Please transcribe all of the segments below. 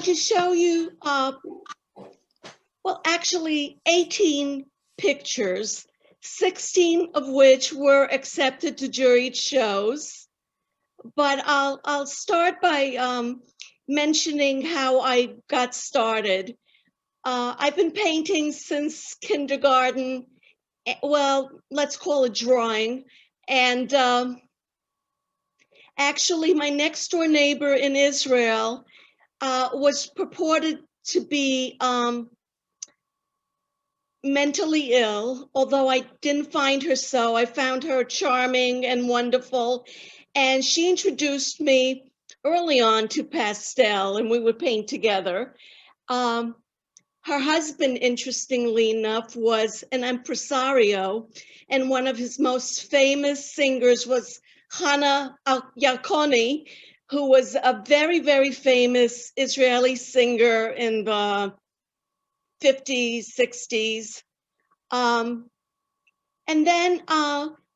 to show you, well, actually 18 pictures, 16 of which were accepted to juried shows. But I'll start by mentioning how I got started. I've been painting since kindergarten. Well, let's call it drawing. And actually, my next door neighbor in Israel was purported to be mentally ill, although I didn't find her so. I found her charming and wonderful. And she introduced me early on to pastel, and we would paint together. Her husband, interestingly enough, was an impresario, and one of his most famous singers was Hana Yarkoni, who was a very, very famous Israeli singer in the 50s, 60s. And then,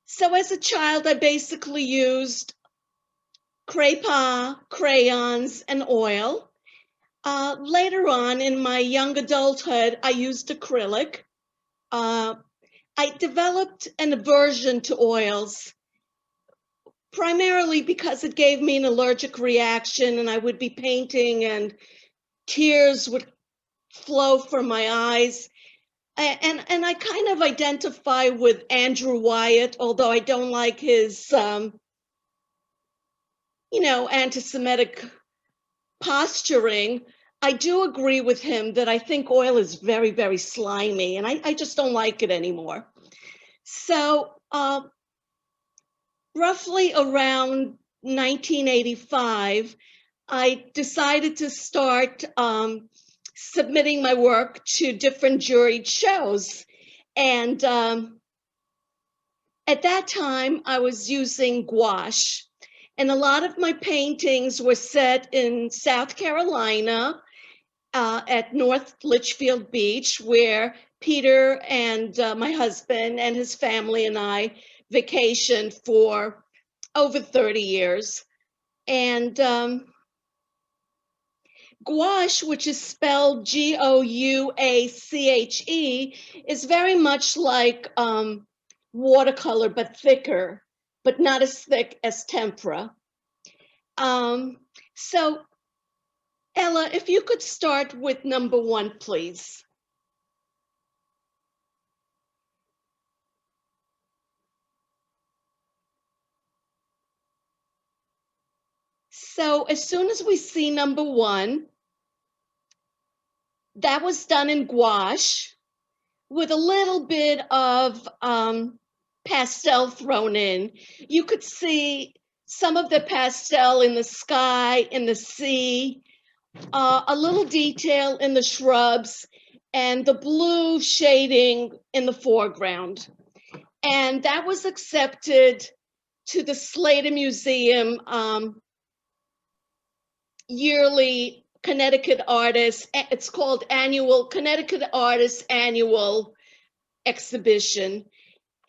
so as a child, I basically used crayons, and oil. Later on in my young adulthood, I used acrylic. I developed an aversion to oils, primarily because it gave me an allergic reaction, and I would be painting and tears would flow from my eyes. And I kind of identify with Andrew Wyatt, although I don't like his, anti-Semitic posturing. I do agree with him that I think oil is very, very slimy, and I just don't like it anymore. So roughly around 1985, I decided to start submitting my work to different juried shows. And at that time, I was using gouache. And a lot of my paintings were set in South Carolina at North Litchfield Beach, where Peter and my husband and his family and I vacationed for over 30 years. And gouache, which is spelled Gouache, is very much like watercolor, but thicker, but not as thick as tempera. So Ella, if you could start with number 1, please. So as soon as we see number 1, that was done in gouache with a little bit of pastel thrown in. You could see some of the pastel in the sky, in the sea, a little detail in the shrubs, and the blue shading in the foreground. And that was accepted to the Slater Museum yearly Connecticut Artists, it's called Connecticut Artists Annual Exhibition.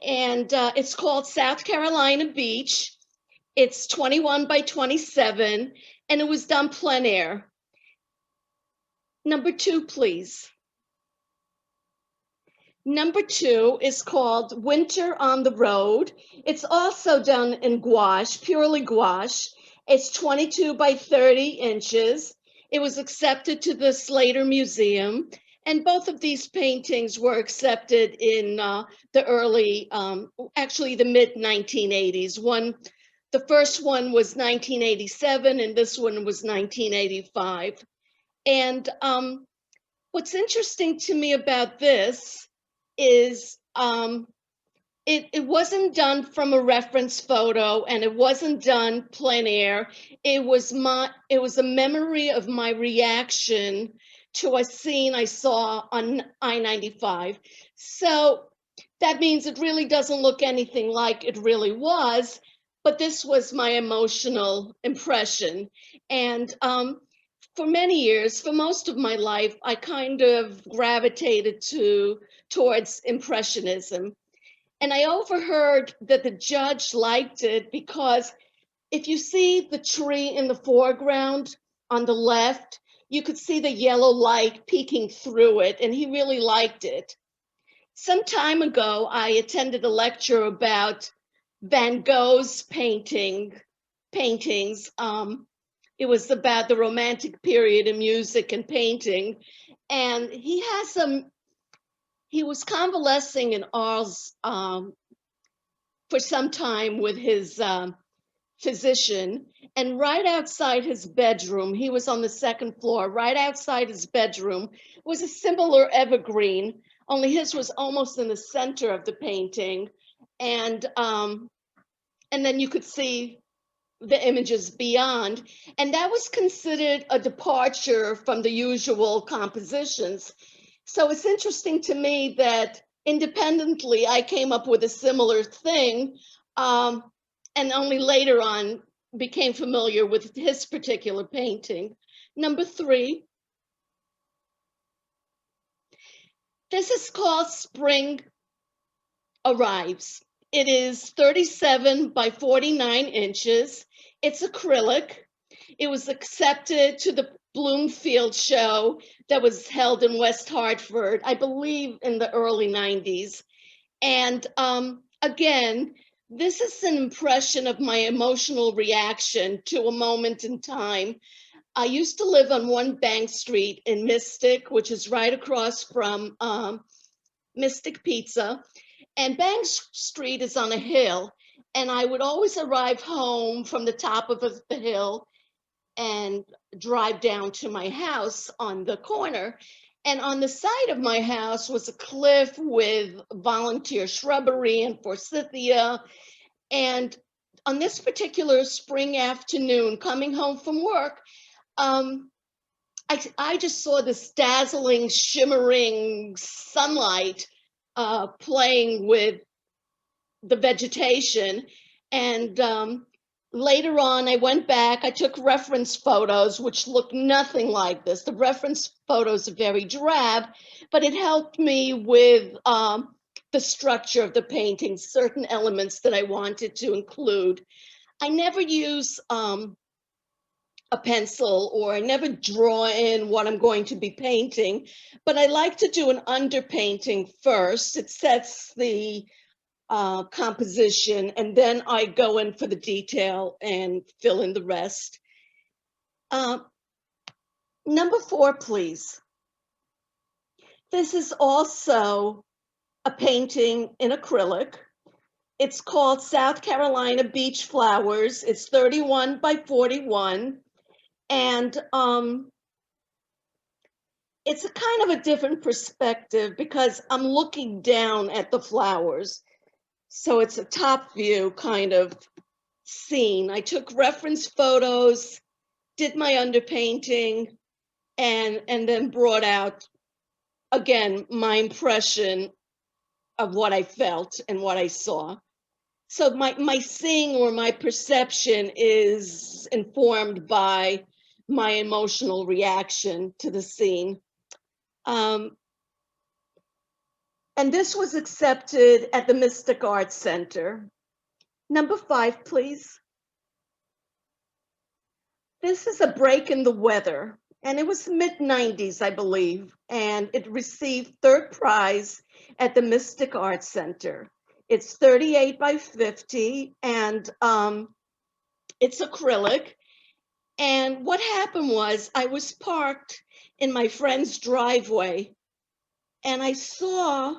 And it's called South Carolina Beach. It's 21 by 27, and it was done plein air. Number 2, please. Number 2 is called Winter on the Road. It's also done in gouache, purely gouache. It's 22 by 30 inches. It was accepted to the Slater Museum, and both of these paintings were accepted in the early, actually the mid-1980s. The first one was 1987, and this one was 1985. And what's interesting to me about this is it wasn't done from a reference photo, and it wasn't done plein air. It was a memory of my reaction to a scene I saw on I-95. So that means it really doesn't look anything like it really was, but this was my emotional impression. And for many years, for most of my life, I kind of gravitated towards Impressionism. And I overheard that the judge liked it because if you see the tree in the foreground on the left, you could see the yellow light peeking through it, and he really liked it. Some time ago, I attended a lecture about Van Gogh's paintings. It was about the Romantic period in music and painting, and he was convalescing in Arles for some time with his physician, and right outside his bedroom, he was on the second floor, right outside his bedroom was a similar evergreen, only his was almost in the center of the painting, and then you could see the images beyond, and that was considered a departure from the usual compositions. So it's interesting to me that independently I came up with a similar thing, and only later on became familiar with his particular painting. Number 3, this is called Spring Arrives. It is 37 by 49 inches. It's acrylic. It was accepted to the Bloomfield show that was held in West Hartford, I believe in the early 90s. And again, this is an impression of my emotional reaction to a moment in time. I used to live on 1 Bank Street in Mystic, which is right across from Mystic Pizza. And Bank Street is on a hill, and I would always arrive home from the top of the hill and drive down to my house on the corner. And on the side of my house was a cliff with volunteer shrubbery and forsythia. And on this particular spring afternoon, coming home from work, I just saw this dazzling, shimmering sunlight playing with the vegetation. And later on, I went back, I took reference photos, which look nothing like this. The reference photos are very drab, but it helped me with the structure of the painting, certain elements that I wanted to include. I never use a pencil, or I never draw in what I'm going to be painting, but I like to do an underpainting first. It sets the composition, and then I go in for the detail and fill in the rest. Number 4, please. This is also a painting in acrylic. It's called South Carolina Beach Flowers. It's 31 by 41. And it's a kind of a different perspective because I'm looking down at the flowers. So it's a top view kind of scene. I took reference photos, did my underpainting, and then brought out, again, my impression of what I felt and what I saw. So my seeing or my perception is informed by my emotional reaction to the scene. And this was accepted at the Mystic Arts Center. Number 5, please. This is a break in the weather, and it was mid-90s, I believe, and it received 3rd prize at the Mystic Arts Center. It's 38 by 50, and it's acrylic. And what happened was I was parked in my friend's driveway, and I saw,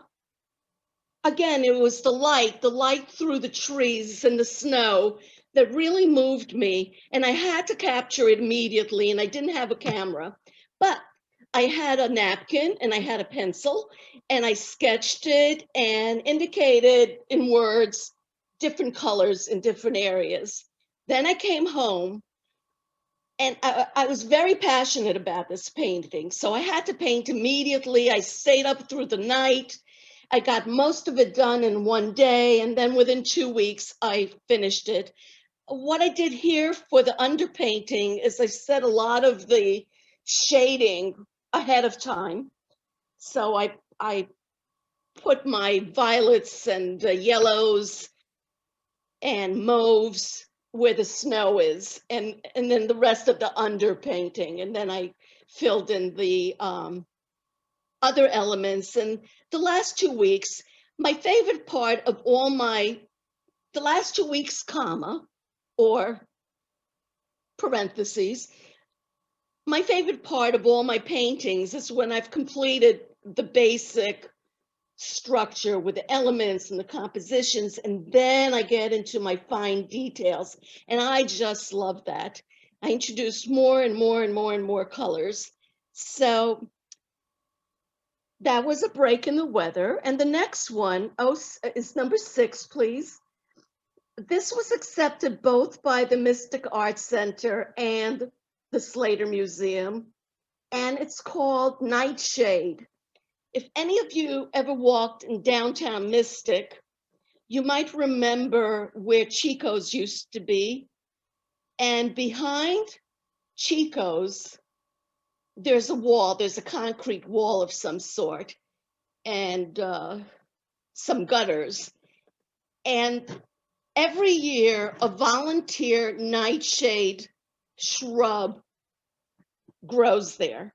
again, it was the light through the trees and the snow that really moved me, and I had to capture it immediately, and I didn't have a camera, but I had a napkin and I had a pencil, and I sketched it and indicated in words different colors in different areas. Then I came home, and I was very passionate about this painting, so I had to paint immediately. I stayed up through the night. I got most of it done in 1 day, and then within 2 weeks, I finished it. What I did here for the underpainting is I set a lot of the shading ahead of time. So I put my violets and yellows and mauves where the snow is, and then the rest of the underpainting. And then I filled in the other elements. And the last 2 weeks, my favorite part of the last 2 weeks, comma, or parentheses, my favorite part of all my paintings is when I've completed the basic structure with the elements and the compositions, and then I get into my fine details. And I just love that. I introduce more and more and more and more colors. So that was a break in the weather. And the next one is number 6, please. This was accepted both by the Mystic Arts Center and the Slater Museum, and it's called Nightshade. If any of you ever walked in downtown Mystic, you might remember where Chico's used to be. And behind Chico's, there's a wall, there's a concrete wall of some sort, and some gutters. And every year, a volunteer nightshade shrub grows there.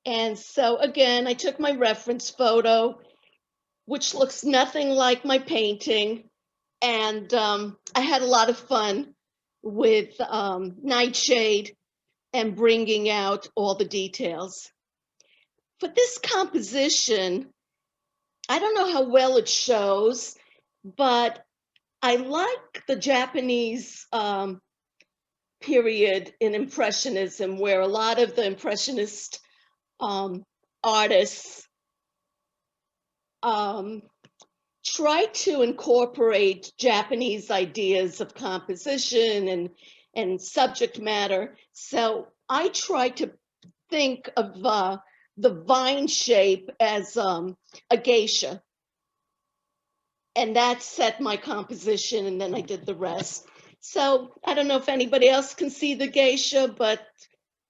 And so again, I took my reference photo, which looks nothing like my painting. And I had a lot of fun with Nightshade and bringing out all the details. For this composition, I don't know how well it shows, but I like the Japanese period in Impressionism, where a lot of the Impressionist artists try to incorporate Japanese ideas of composition and subject matter. So I try to think of the vine shape as a geisha. And that set my composition, and then I did the rest. So I don't know if anybody else can see the geisha, but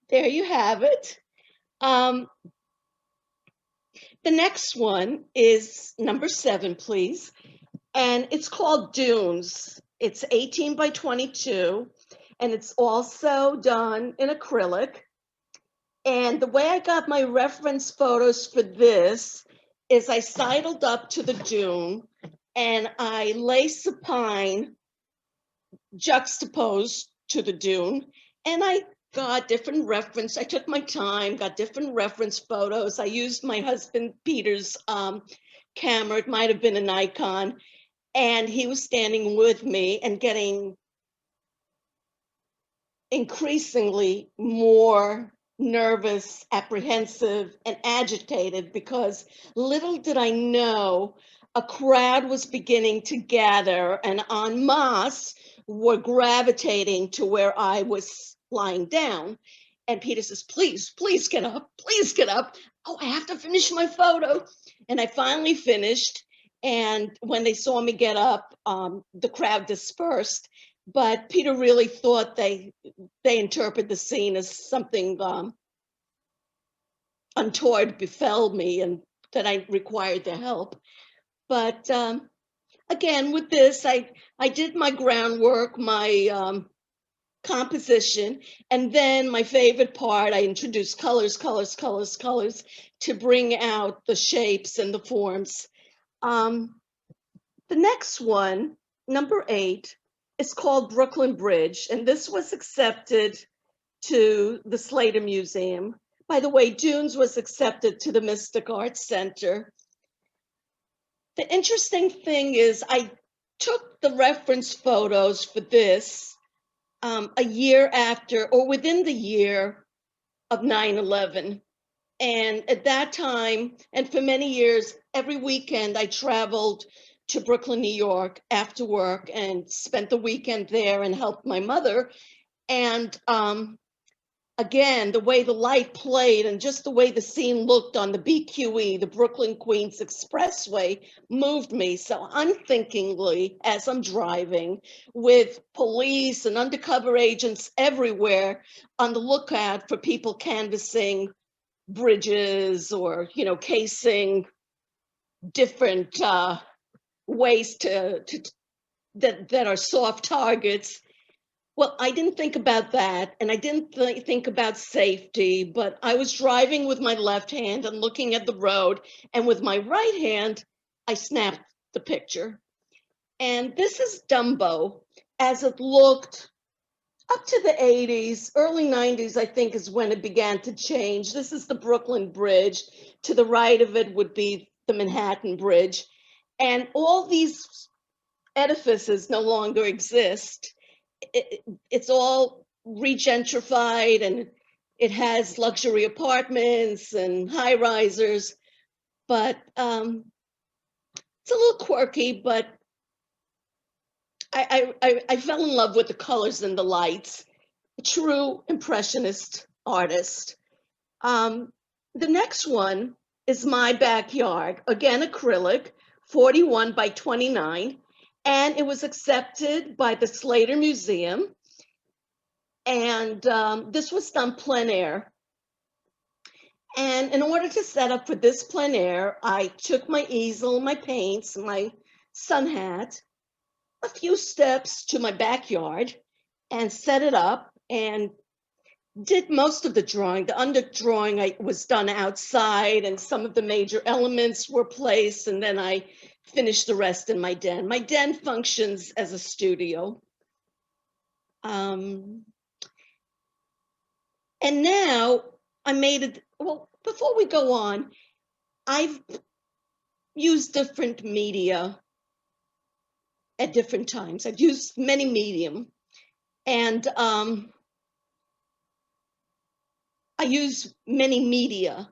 there you have it. The next one is number 7, please. And it's called Dunes. It's 18 by 22, and it's also done in acrylic. And the way I got my reference photos for this is I sidled up to the dune and I lace a pine juxtaposed to the dune, and I got different reference. I took my time, got different reference photos. I used my husband Peter's camera. It might have been a Nikon, and he was standing with me and getting increasingly more nervous, apprehensive, and agitated, because little did I know a crowd was beginning to gather and en masse were gravitating to where I was lying down. And Peter says, please, please get up, please get up. Oh, I have to finish my photo. And I finally finished. And when they saw me get up, the crowd dispersed. But Peter really thought they interpret the scene as something untoward befell me and that I required their help. But again, with this, I did my groundwork, my composition, and then my favorite part, I introduced colors, colors, colors, colors to bring out the shapes and the forms. The next one, number 8, is called Brooklyn Bridge, and this was accepted to the Slater Museum. By the way, Dunes was accepted to the Mystic Arts Center. The interesting thing is I took the reference photos for this a year after, or within the year of 9/11. And at that time, and for many years, every weekend I traveled to Brooklyn, New York after work and spent the weekend there and helped my mother. And again, the way the light played and just the way the scene looked on the BQE, the Brooklyn Queens Expressway, moved me. So unthinkingly, as I'm driving with police and undercover agents everywhere on the lookout for people canvassing bridges or, casing different ways that are soft targets, Well, I didn't think about that, and I didn't think about safety, but I was driving with my left hand and looking at the road, and with my right hand, I snapped the picture. And this is Dumbo as it looked up to the 80s, early 90s, I think, is when it began to change. This is the Brooklyn Bridge. To the right of it would be the Manhattan Bridge. And all these edifices no longer exist. It's all regentrified, and it has luxury apartments and high risers, but it's a little quirky, but I fell in love with the colors and the lights. A true impressionist artist. The next one is my backyard, again acrylic, 41 by 29, and it was accepted by the Slater Museum. And this was done plein air. And in order to set up for this plein air, I took my easel, my paints, my sun hat, a few steps to my backyard, and set it up and did most of the drawing. The underdrawing was done outside, and some of the major elements were placed, and then I finished the rest in my den. My den functions as a studio. And now I made it, well, before we go on, I've used different media at different times. I've used many medium, and I use many media,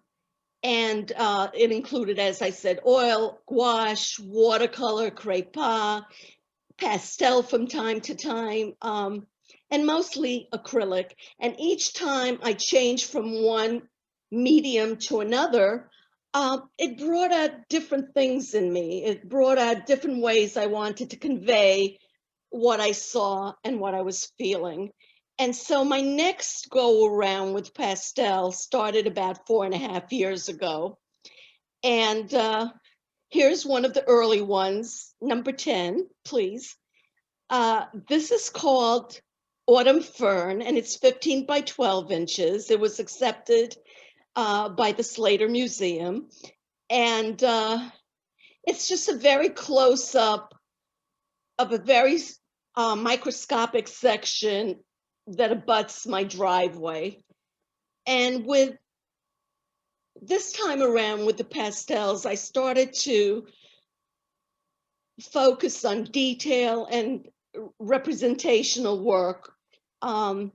and it included, as I said, oil, gouache, watercolor, crayons, pastel from time to time, and mostly acrylic. And each time I changed from one medium to another, it brought out different things in me. It brought out different ways I wanted to convey what I saw and what I was feeling. And so my next go around with pastel started about 4.5 years ago. And here's one of the early ones, number 10, please. This is called Autumn Fern, and it's 15 by 12 inches. It was accepted by the Slater Museum. And it's just a very close-up of a very microscopic section that abuts my driveway. And with this time around with the pastels, I started to focus on detail and representational work. And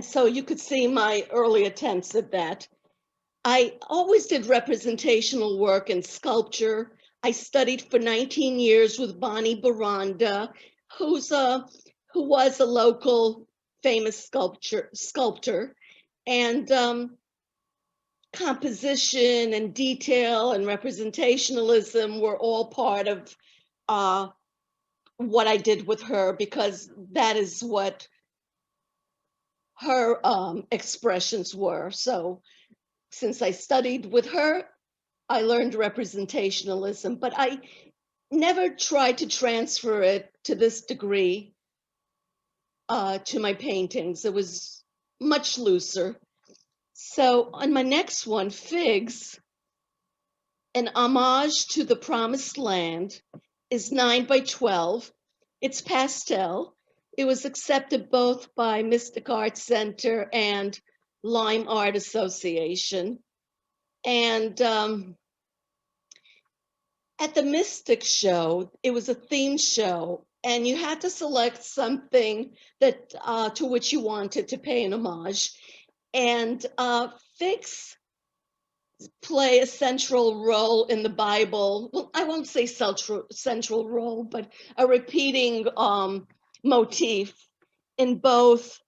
so you could see my early attempts at that. I always did representational work in sculpture. I studied for 19 years with Bonnie Baranda, who was a local famous sculptor. And composition and detail and representationalism were all part of what I did with her, because that is what her expressions were. So since I studied with her, I learned representationalism, but I never tried to transfer it to this degree to my paintings. It was much looser. So on my next one, Figs, an homage to the Promised Land, is 9 by 12. It's pastel. It was accepted both by Mystic Art Center and Lime Art Association. And at the Mystic show, it was a theme show, and you had to select something that to which you wanted to pay an homage. And figs play a central role in the Bible. Well, I won't say central role, but a repeating motif in both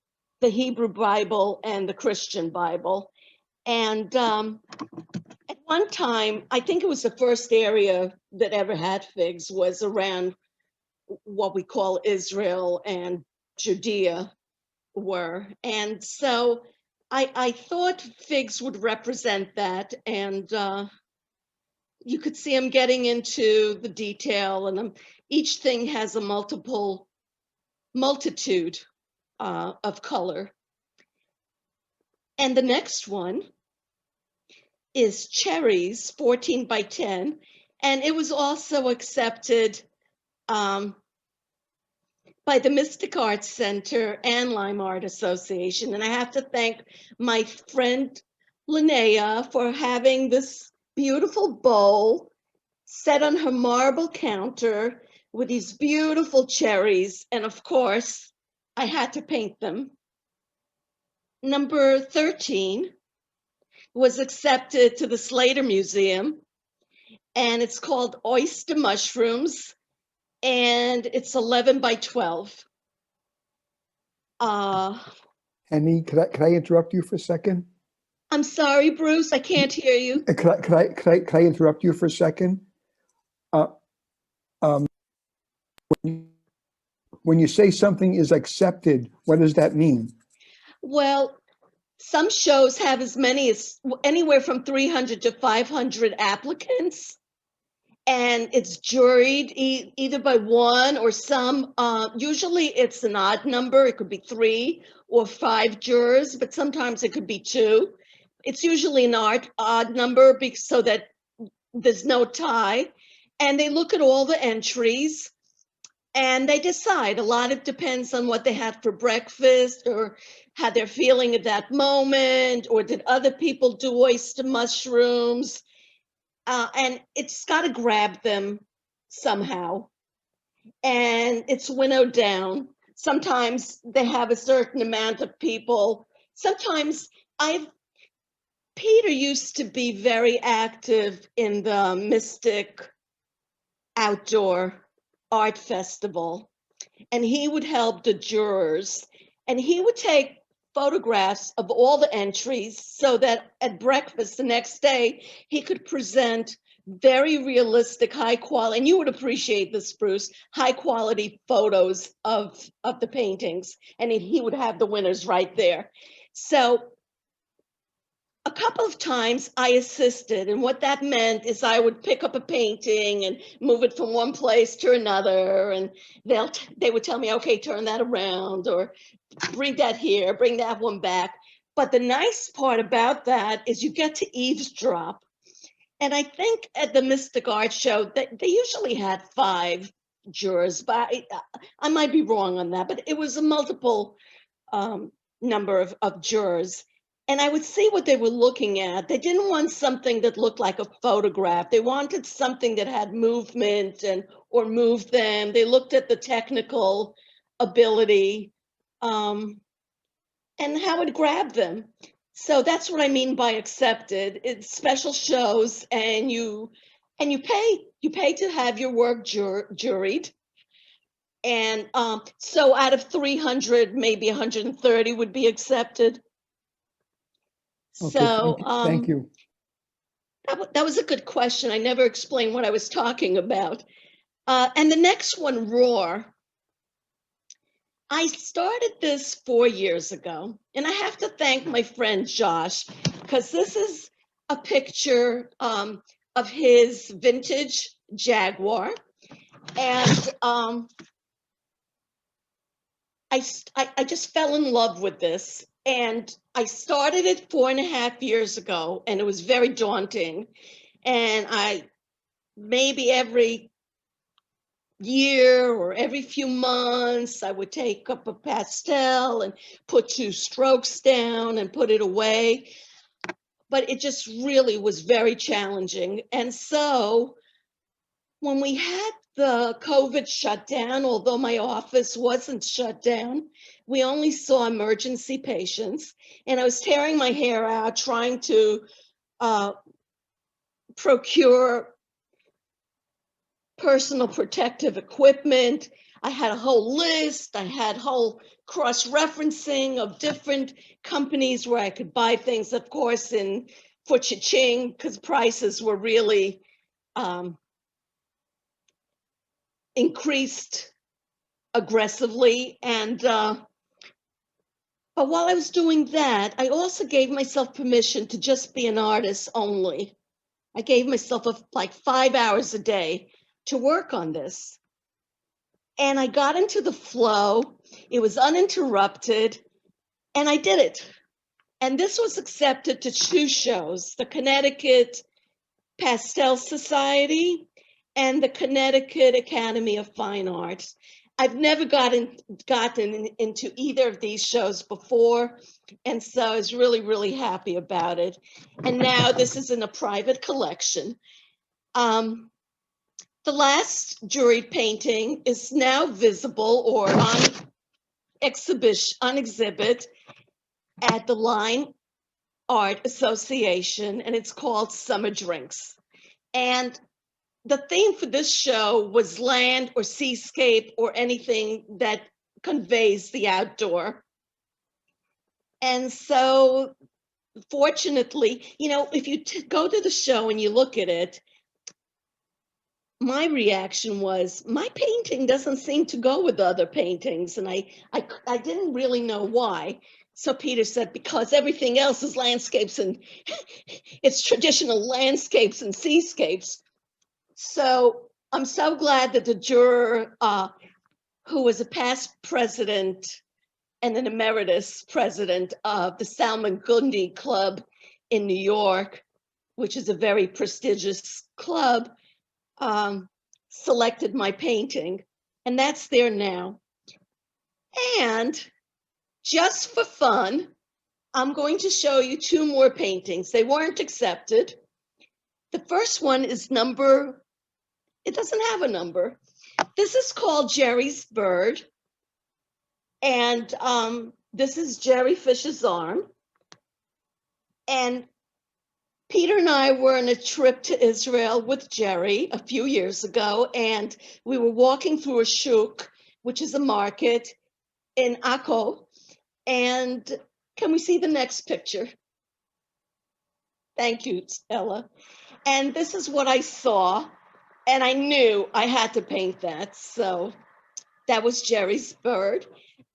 the Hebrew Bible and the Christian Bible. And at one time, I think it was the first area that ever had figs was around what we call Israel and Judea were. And so I thought figs would represent that, and you could see I'm getting into the detail, and each thing has a multitude of color. And the next one is cherries, 14 by 10, and it was also accepted by the Mystic Arts Center and Lime Art Association. And I have to thank my friend Linnea for having this beautiful bowl set on her marble counter with these beautiful cherries. And of course, I had to paint them. Number 13 was accepted to the Slater Museum, and it's called Oyster Mushrooms, and it's 11 by 12. Henie, could I interrupt you for a second? I'm sorry, Bruce, I can't hear you. Could I interrupt you for a second? When you say something is accepted, what does that mean? Well, some shows have as many as anywhere from 300 to 500 applicants, and it's juried either by one or some. Usually it's an odd number. It could be 3 or 5 jurors, but sometimes it could be 2. It's usually an odd number so that there's no tie. And they look at all the entries and they decide. A lot of it depends on what they had for breakfast or how they're feeling at that moment, or did other people do oyster mushrooms? And it's got to grab them somehow. And it's winnowed down. Sometimes they have a certain amount of people. Sometimes Peter used to be very active in the Mystic Outdoor Art Festival, and he would help the jurors, and he would take photographs of all the entries so that at breakfast the next day he could present very realistic, high quality, and you would appreciate this, Bruce, high quality photos of the paintings, and he would have the winners right there. So a couple of times I assisted, and what that meant is I would pick up a painting and move it from one place to another, and they would tell me, okay, turn that around, or bring that here, bring that one back. But the nice part about that is you get to eavesdrop. And I think at the Mystic Art Show, they usually had 5 jurors, but I might be wrong on that, but it was a multiple number of jurors. And I would see what they were looking at. They didn't want something that looked like a photograph. They wanted something that had movement or moved them. They looked at the technical ability and how it grabbed them. So that's what I mean by accepted. It's special shows, and you pay to have your work juried. And so out of 300, maybe 130 would be accepted. Okay, So thank you. That was a good question. I never explained what I was talking about. And the next one, Roar. I started this 4 years ago, and I have to thank my friend Josh, because this is a picture of his vintage Jaguar. And I just fell in love with this. And I started it 4.5 years ago, and it was very daunting. And maybe every year or every few months, I would take up a pastel and put 2 strokes down and put it away. But it just really was very challenging. And so when we had the COVID shutdown, although my office wasn't shut down, we only saw emergency patients. And I was tearing my hair out trying to procure personal protective equipment. I had a whole list. I had whole cross-referencing of different companies where I could buy things, of course, for cha-ching, because prices were really increased aggressively. And But while I was doing that, I also gave myself permission to just be an artist only. I gave myself like 5 hours a day to work on this. And I got into the flow. It was uninterrupted, and I did it. And this was accepted to 2 shows, the Connecticut Pastel Society and the Connecticut Academy of Fine Arts. I've never gotten into either of these shows before, and so I was really, really happy about it. And now this is in a private collection. The last juried painting is now visible or on exhibit at the Line Art Association, and it's called Summer Drinks. And the theme for this show was land or seascape or anything that conveys the outdoor. And so fortunately, you know, if you go to the show and you look at it, my reaction was, my painting doesn't seem to go with other paintings. And I didn't really know why. So Peter said, because everything else is landscapes and it's traditional landscapes and seascapes. So I'm so glad that the juror, who was a past president and an emeritus president of the Salmagundi Club in New York, which is a very prestigious club, selected my painting, and that's there now. And just for fun, I'm going to show you 2 more paintings. They weren't accepted. The first one is it doesn't have a number. This is called Jerry's Bird. And this is Jerry Fish's arm. And Peter and I were on a trip to Israel with Jerry a few years ago, and we were walking through a shuk, which is a market in Akko. And can we see the next picture? Thank you, Ella. And this is what I saw, and I knew I had to paint that. So that was Jerry's bird.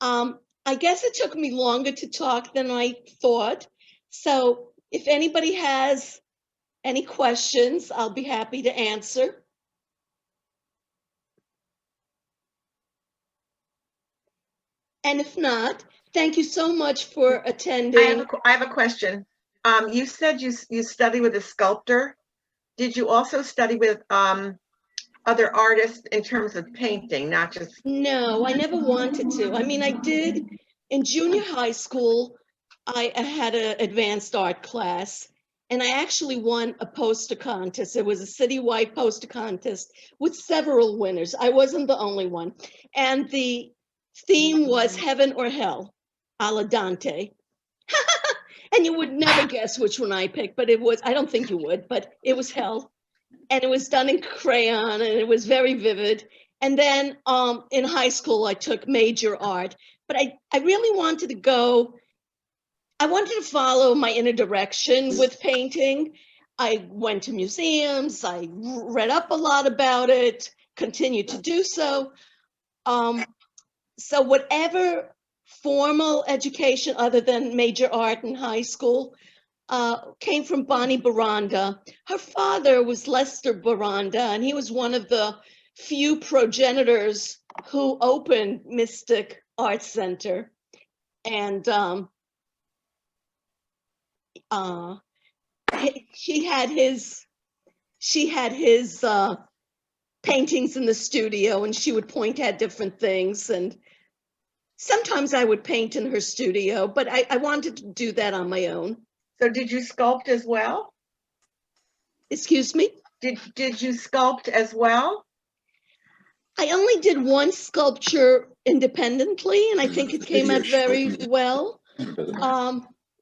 I guess it took me longer to talk than I thought. So if anybody has any questions, I'll be happy to answer. And if not, thank you so much for attending. I have a question. You said you study with a sculptor. Did you also study with other artists in terms of painting, not just? No, I never wanted to. I mean, I did in junior high school. I had an advanced art class, and I actually won a poster contest. It was a citywide poster contest with several winners. I wasn't the only one. And the theme was heaven or hell, a la Dante. And you would never guess which one I picked, but it was, I don't think you would, but it was hell. And it was done in crayon, and it was very vivid. And then in high school, I took major art, but I really wanted to go, I wanted to follow my inner direction with painting. I went to museums, I read up a lot about it, continued to do so. So whatever formal education other than major art in high school came from Bonnie Baranda. Her father was Lester Baranda, and he was one of the few progenitors who opened Mystic Art Center. And she had his paintings in the studio, and she would point at different things. And sometimes I would paint in her studio, but I wanted to do that on my own. So did you sculpt as well? Excuse me? Did you sculpt as well? I only did one sculpture independently, and I think it came out very well.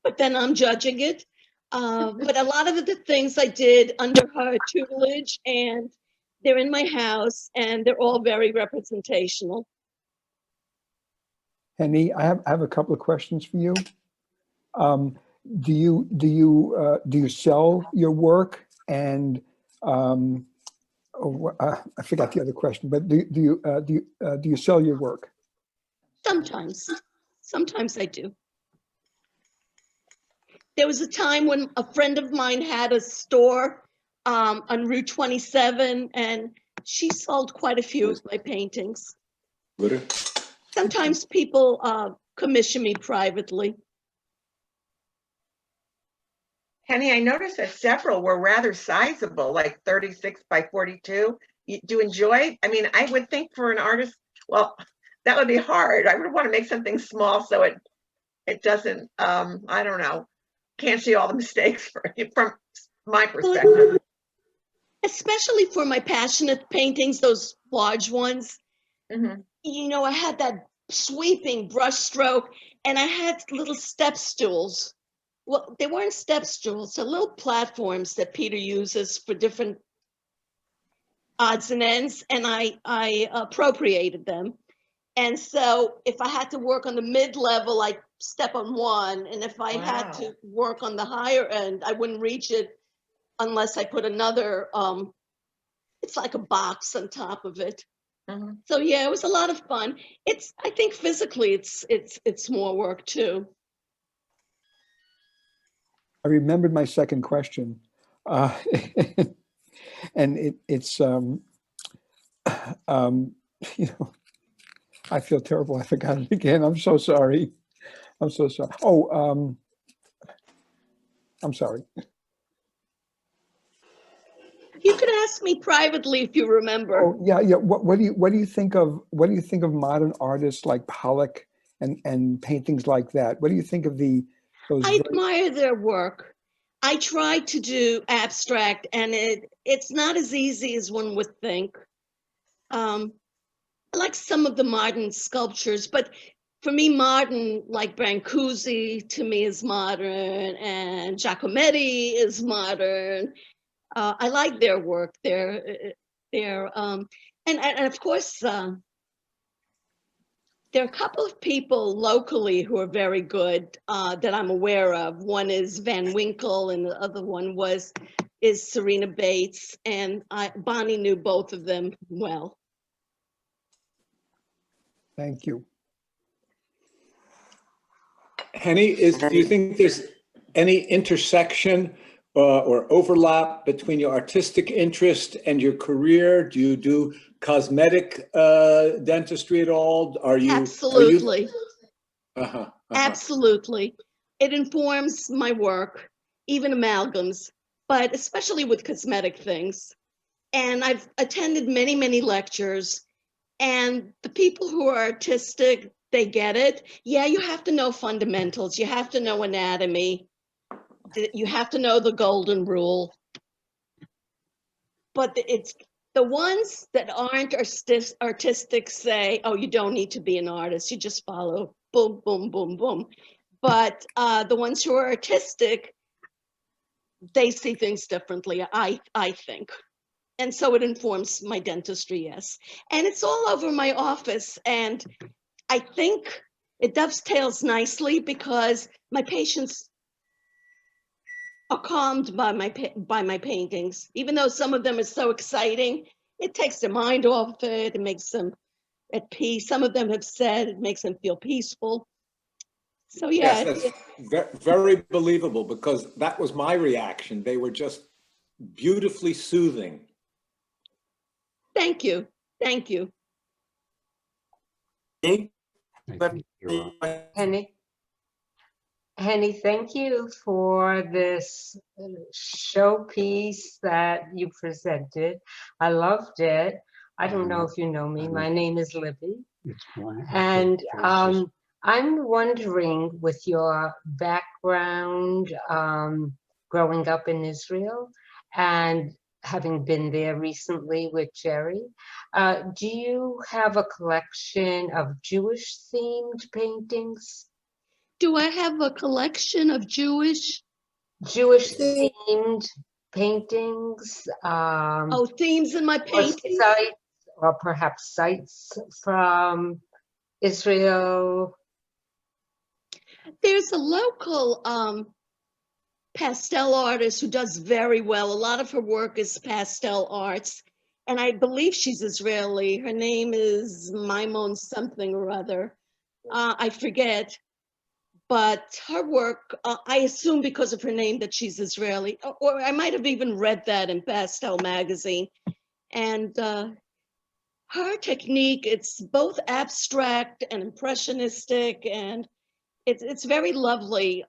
But then I'm judging it. But a lot of the things I did under her tutelage, and they're in my house, and they're all very representational. Henie, I have a couple of questions for you. Do you sell your work? And I forgot the other question, but do you sell your work? Sometimes I do. There was a time when a friend of mine had a store on Route 27, and she sold quite a few of my paintings. Sometimes people commission me privately. Henny, I noticed that several were rather sizable, like 36 by 42. Do you enjoy? I mean, I would think for an artist, well, that would be hard. I would want to make something small so it doesn't, I don't know, can't see all the mistakes from my perspective. Especially for my passionate paintings, those large ones. Mhm. You know, I had that sweeping brush stroke, and I had little step stools. Well, they weren't step stools, they're little platforms that Peter uses for different odds and ends, and I appropriated them. And so if I had to work on the mid-level, I'd step on one, and if I had to work on the higher end, I wouldn't reach it unless I put another, it's like a box on top of it. Mhm. So yeah, it was a lot of fun. I think physically it's more work too. I remembered my second question. And it's, you know, I feel terrible. I forgot it again. I'm so sorry. I'm so sorry. Oh, I'm sorry. You could ask me privately if you remember. Oh, yeah, yeah. What do you think of modern artists like Pollock and paintings like that? What do you think of those? I admire their work. I try to do abstract, and it's not as easy as one would think. I like some of the modern sculptures, but for me, modern, like Brancusi to me is modern, and Giacometti is modern. I like their work. And of course, there are a couple of people locally who are very good that I'm aware of. One is Van Winkle, and the other one is Serena Bates, and Bonnie knew both of them well. Thank you. Henny, do you think there's any intersection or overlap between your artistic interest and your career? Do you do cosmetic dentistry at all? Absolutely. Uh-huh. Absolutely. It informs my work, even amalgams, but especially with cosmetic things. And I've attended many, many lectures, and the people who are artistic, they get it. Yeah, you have to know fundamentals. You have to know anatomy. You have to know the golden rule. But it's the ones that aren't artistic say, oh, you don't need to be an artist. You just follow boom, boom, boom, boom. But the ones who are artistic, they see things differently, I think. And so it informs my dentistry, yes. And it's all over my office. And I think it dovetails nicely because my patients are calmed by my paintings. Even though some of them are so exciting, it takes their mind off it. It makes them at peace. Some of them have said it makes them feel peaceful. So yeah. Yes, that's very believable, because that was my reaction. They were just beautifully soothing. Thank you. Thank you. Henny, thank you for this showpiece that you presented. I loved it. I don't know if you know me. My name is Libby. And I'm wondering, with your background growing up in Israel and having been there recently with Jerry, do you have a collection of Jewish themed paintings? Do I have a collection of Jewish themed paintings? Oh, themes in my paintings? Sites, or perhaps sites from Israel? There's a local pastel artist who does very well. A lot of her work is pastel arts, and I believe she's Israeli. Her name is Maimon something or other. I forget. but her work, I assume because of her name that she's Israeli, or I might have even read that in Pastel magazine. And her technique, it's both abstract and impressionistic, and it's very lovely,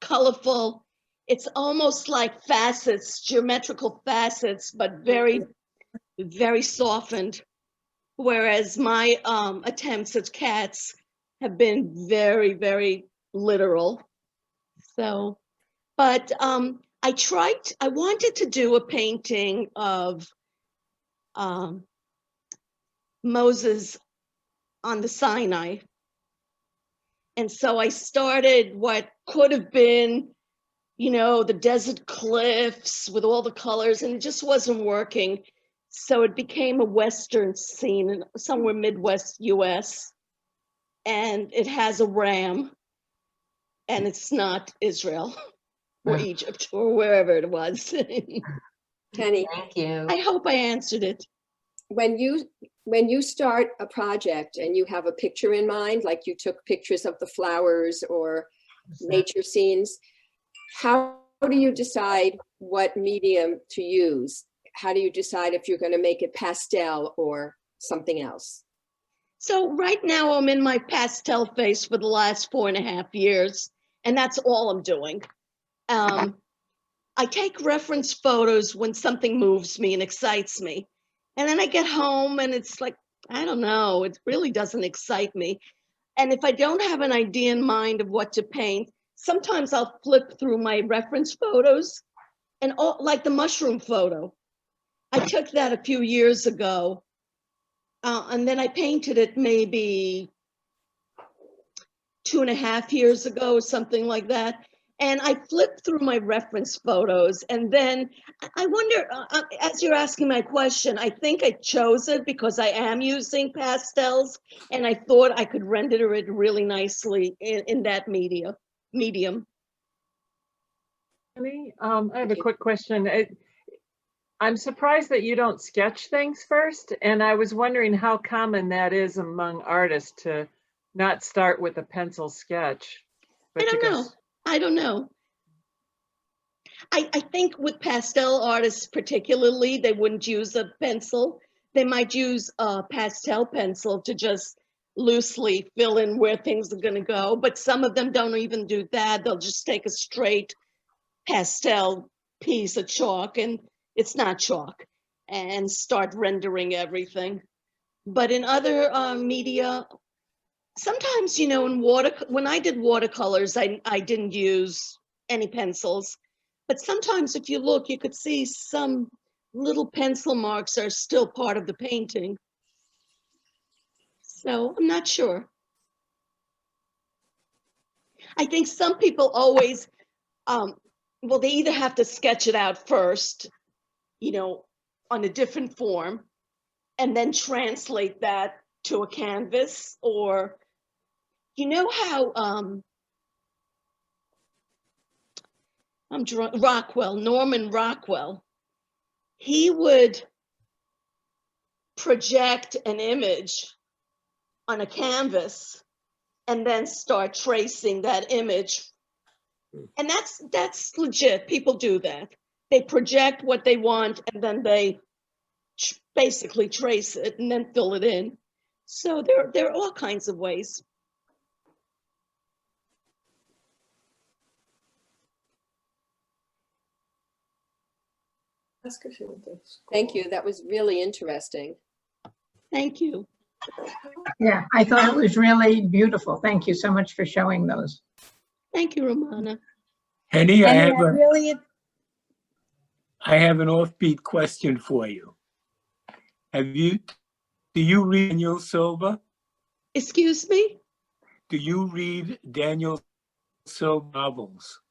colorful. It's almost like facets, geometrical facets, but very, very softened. Whereas my attempts at cats have been very, very literal. So, but I wanted to do a painting of Moses on the Sinai. And so I started what could have been, you know, the desert cliffs with all the colors, and it just wasn't working. So it became a Western scene in somewhere Midwest US. And it has a ram, and it's not Israel or Egypt or wherever it was. Henie, Thank you. I hope I answered it. when you start a project and you have a picture in mind, like you took pictures of the flowers or nature scenes, how do you decide what medium to use? How do you decide if you're going to make it pastel or something else? So right now I'm in my pastel phase for the last 4.5 years, and that's all I'm doing. I take reference photos when something moves me and excites me. And then I get home and it's like, I don't know, it really doesn't excite me. And if I don't have an idea in mind of what to paint, sometimes I'll flip through my reference photos, and like the mushroom photo. I took that a few years ago, and then I painted it maybe 2.5 years ago, something like that. And I flipped through my reference photos, and then I wonder, as you're asking my question, I think I chose it because I am using pastels, and I thought I could render it really nicely in that medium. Henie, I have a quick question. I'm surprised that you don't sketch things first, and I was wondering how common that is among artists to not start with a pencil sketch. I don't know. I don't know. I think with pastel artists particularly, they wouldn't use a pencil. They might use a pastel pencil to just loosely fill in where things are going to go. But some of them don't even do that. They'll just take a straight pastel piece of chalk, and it's not chalk, and start rendering everything. But in other media, sometimes, you know, when I did watercolors, I didn't use any pencils. But sometimes if you look, you could see some little pencil marks are still part of the painting. So I'm not sure. I think some people always, well, they either have to sketch it out first, you know, on a different form, and then translate that to a canvas, or, you know how, Norman Rockwell, he would project an image on a canvas and then start tracing that image. And that's legit. People do that. They project what they want, and then they basically trace it and then fill it in. So there are all kinds of ways. Thank you. That was really interesting. Thank you. Yeah, I thought it was really beautiful. Thank you so much for showing those. Thank you, Romana. Henie, I And have an offbeat question for you. Do you read Daniel Silva? Excuse me? Do you read Daniel Silva novels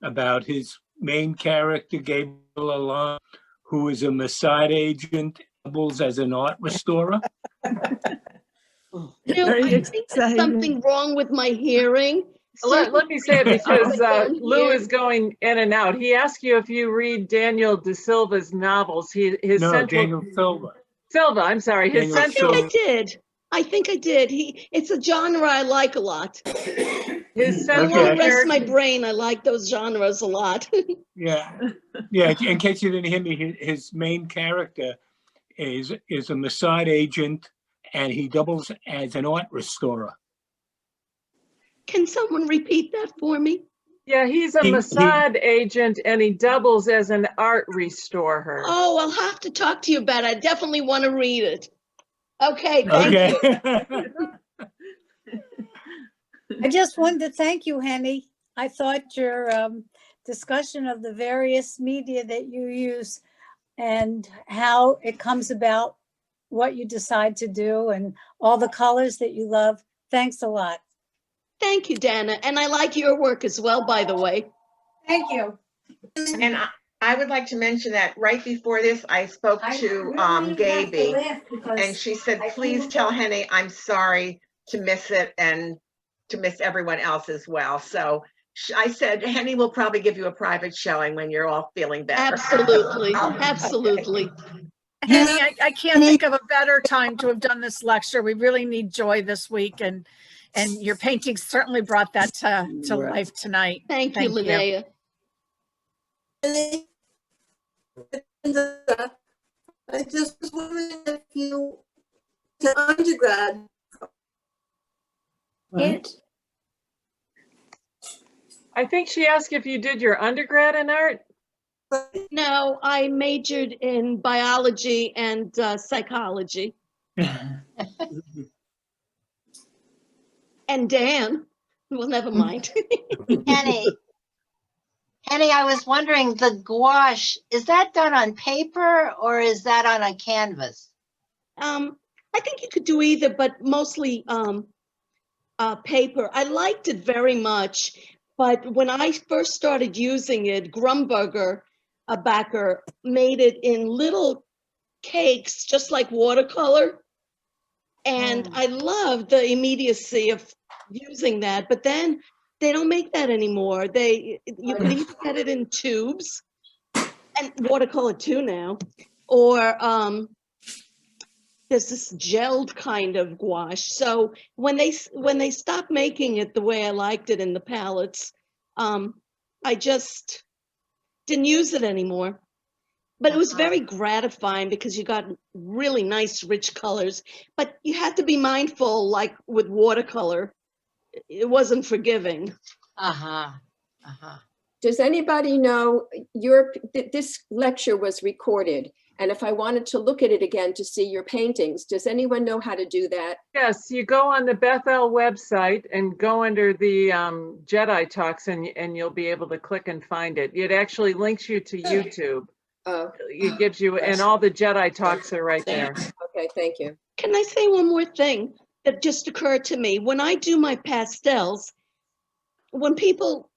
about his main character, Gabriel Alon, who is a Mossad agent, doubles as an art restorer? You know, I think there's something wrong with my hearing. Let me say it because don't Lou hear. is going in and out. He asked you if you read Daniel De Silva's novels. His No, central Daniel Silva. Silva, I'm sorry. His Daniel I central think I did. I think I did. It's a genre I like a lot. His I central want to rest my character, brain. I like those genres a lot. Yeah, yeah. In case you didn't hear me, his main character is a Mossad agent, and he doubles as an art restorer. Can someone repeat that for me? yeah, he's a He- Mossad agent and he doubles as an art restorer. Oh, I'll have to talk to you about it. I definitely want to read it. Okay, thank you. Okay. I just wanted to thank you, Henny. I thought your discussion of the various media that you use and how it comes about, what you decide to do, and all the colors that you love. Thanks a lot. Thank you, Dana. And I like your work as well, by the way. Thank you. And I would like to mention that right before this, I spoke to Gaby, and she said, please tell Henny I'm sorry to miss it and to miss everyone else as well. So I said, Henny will probably give you a private showing when you're all feeling better. Absolutely, absolutely. Henny, I can't think of a better time to have done this lecture. We really need joy this week, and your paintings certainly brought that to Right. life tonight. Thank you, Linnea. I just was wondering if you did undergrad. What? I think she asked if you did your undergrad in art. No, I majored in biology and psychology. And Dan, well, never mind. Henny, I was wondering, the gouache, is that done on paper or is that on a canvas? I think you could do either, but mostly paper. I liked it very much, but when I first started using it, Grumberger, a backer, made it in little cakes, just like watercolor. And I loved the immediacy of using that, but then they don't make that anymore. You can either get it in tubes, and watercolor too now, or there's this gelled kind of gouache. So when they stopped making it the way I liked it in the palettes, I just didn't use it anymore. But it was very gratifying because you got really nice, rich colors. But you had to be mindful, like with watercolor, it wasn't forgiving. Does anybody know this lecture was recorded? And if I wanted to look at it again to see your paintings, does anyone know how to do that? Yes, you go on the Bethel website and go under the JETI talks and you'll be able to click and find it. It actually links you to YouTube. It gives you, and all the JETI talks are right there. Okay, thank you. Can I say one more thing that just occurred to me? When I do my pastels, when people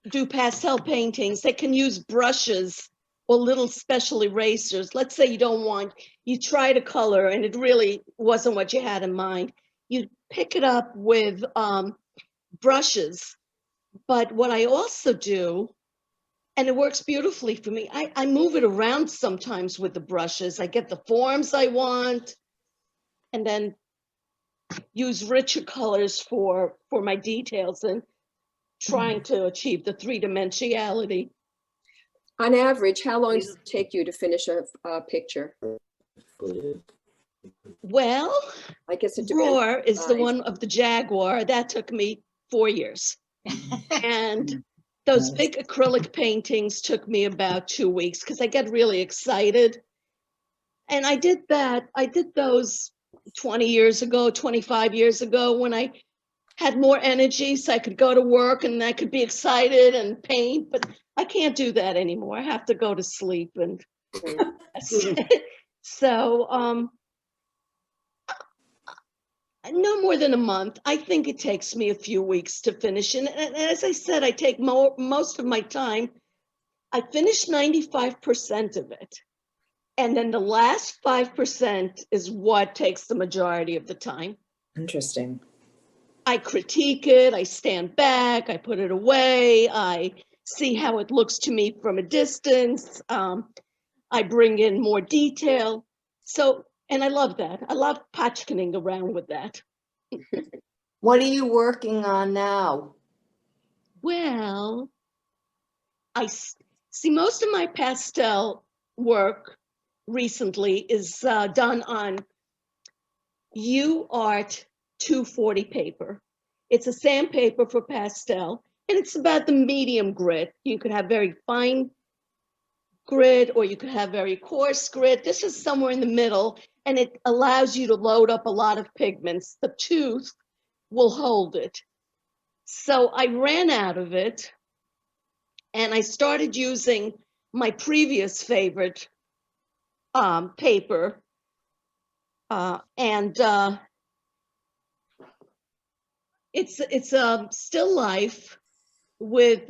do pastel paintings, they can use brushes or little special erasers. Let's say you try to color and it really wasn't what you had in mind. You pick it up with brushes. But what I also do, and it works beautifully for me, I move it around sometimes with the brushes. I get the forms I want and then use richer colors for my details and trying to achieve the three-dimensionality. On average, how long does it take you to finish a picture? Well, I guess it depends. Roar is the one of the Jaguar. That took me 4 years. And those big acrylic paintings took me about 2 weeks because I get really excited. And I did those 20 years ago, 25 years ago, when I had more energy so I could go to work and I could be excited and paint, but I can't do that anymore. I have to go to sleep. And so no more than a month. I think it takes me a few weeks to finish. And as I said, I take most of my time. I finish 95% of it. And then the last 5% is what takes the majority of the time. Interesting. I critique it, I stand back, I put it away, I see how it looks to me from a distance, I bring in more detail. So And I love that. I love patching around with that. What are you working on now? Well, see most of my pastel work recently is done on Art 240 paper. It's a sandpaper for pastel, and it's about the medium grit. You could have very fine grit, or you could have very coarse grit. This is somewhere in the middle, and it allows you to load up a lot of pigments. The tooth will hold it. So I ran out of it, and I started using my previous favorite paper, it's a still life with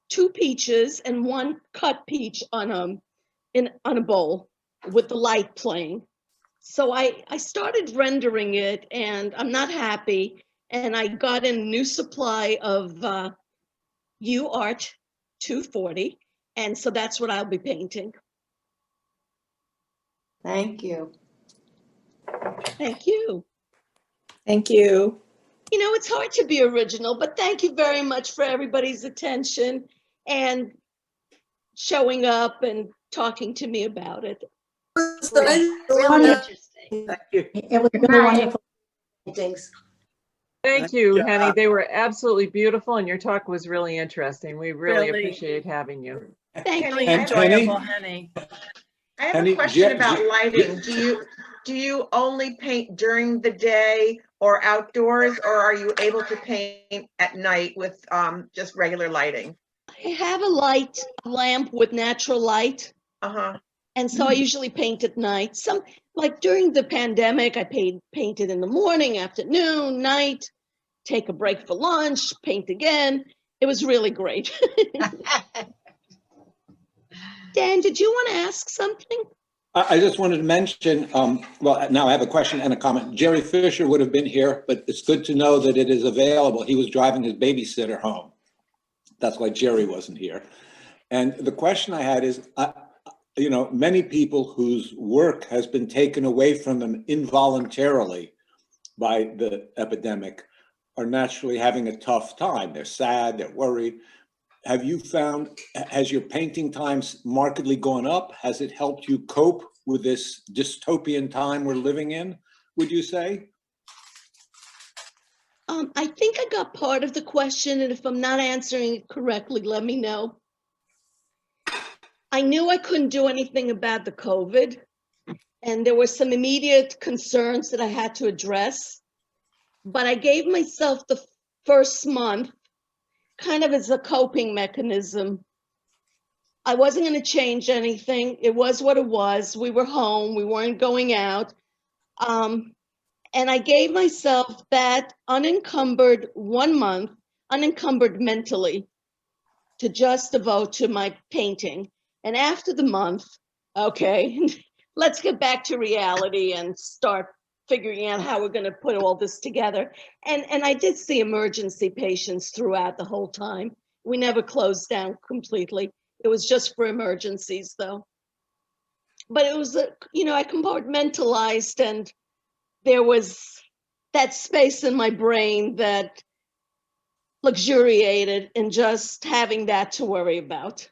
2 peaches and 1 cut peach on a bowl with the light playing. So I started rendering it, and I'm not happy. And I got a new supply of Art 240, and so that's what I'll be painting. Thank you. Thank you. Thank you. You know, it's hard to be original, but thank you very much for everybody's attention and showing up and talking to me about it. Really interesting. Thank you. It was really wonderful. Paintings. Thank you, job. Henny. They were absolutely beautiful, and your talk was really interesting. We really Really. appreciate having you. Thank Henny, you. I have a- Enjoyable, Henny. I have Henny, a question Je- about Je- lighting. Do you only paint during the day or outdoors, or are you able to paint at night with just regular lighting? I have a light lamp with natural light, Uh-huh. and so I usually paint at night. Like during the pandemic, I painted in the morning, afternoon, night, take a break for lunch, paint again. It was really great. Dan, did you want to ask something? I just wanted to mention, well, now I have a question and a comment. Jerry Fisher would have been here, but it's good to know that it is available. He was driving his babysitter home. That's why Jerry wasn't here. And the question I had is, you know, many people whose work has been taken away from them involuntarily by the epidemic are naturally having a tough time. They're sad, they're worried. Have you found, has your painting times markedly gone up? Has it helped you cope with this dystopian time we're living in, would you say? I think I got part of the question, and if I'm not answering it correctly, let me know. I knew I couldn't do anything about the COVID, and there were some immediate concerns that I had to address, but I gave myself the first month kind of as a coping mechanism. I wasn't going to change anything. It was what it was. We were home. We weren't going out. And I gave myself that unencumbered 1 month, unencumbered mentally, to just devote to my painting. And after the month, okay, let's get back to reality and start figuring out how we're going to put all this together. And I did see emergency patients throughout the whole time. We never closed down completely. It was just for emergencies, though. But it was, you know, I compartmentalized, and there was that space in my brain that luxuriated in just having that to worry about.